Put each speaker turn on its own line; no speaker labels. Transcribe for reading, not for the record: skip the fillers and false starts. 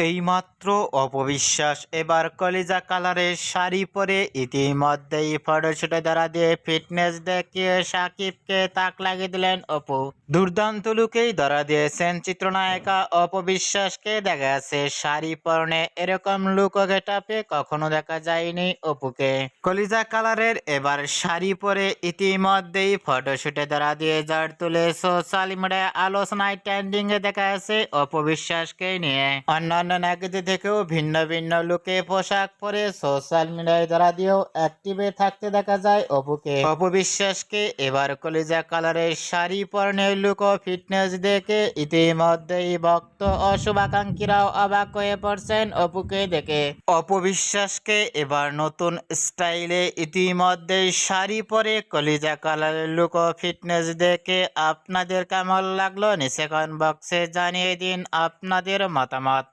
এইমাত্র অপবিশ্বাস এবার কলিজা কালারের শাড়ি পরে ইতিমধ্যেই ফটোশুটে ধরা দিয়ে ফিটনেস দেখিয়ে সাকিবকে তাক লাগিয়ে দিলেন অপু। দুর্দান্ত লুকেই ধরা দিয়েছেন চিত্রনায়িকা অপবিশ্বাসকে। দেখা যাচ্ছে শাড়ি পরনে এরকম লুক ও গেটআপে কখনো দেখা যায়নি অপুকে। কলিজা কালারের এবার শাড়ি পরে ইতিমধ্যেই ফটোশুটে ধরা দিয়ে ঝড় তুলে সোশ্যাল মিডিয়ায় আলোচনায় ট্রেন্ডিং এ দেখা যাচ্ছে অপবিশ্বাসকে নিয়ে। অন্যান্য নায়িকাদের থেকেও ভিন্ন ভিন্ন লুকে পোশাক পরে সোশ্যাল মিডিয়ায় ধরা দিয়েও অ্যাক্টিভে থাকতে দেখা যায় অপুকে। অপবিশ্বাসকে এবার কলিজা কালারের শাড়ি পরনের লুক ও ফিটনেস দেখে ইতিমধ্যেই ভক্ত ও শুভাকাঙ্ক্ষীরাও অবাক হয়ে পড়ছেন অপুকে দেখে। অপবিশ্বাসকে এবার নতুন স্টাইলে ইতিমধ্যেই শাড়ি পরে কলিজা কালারের লুক ও ফিটনেস দেখে আপনাদের কেমন লাগলো নিচে কমেন্ট বক্সে জানিয়ে দিন আপনাদের মতামত।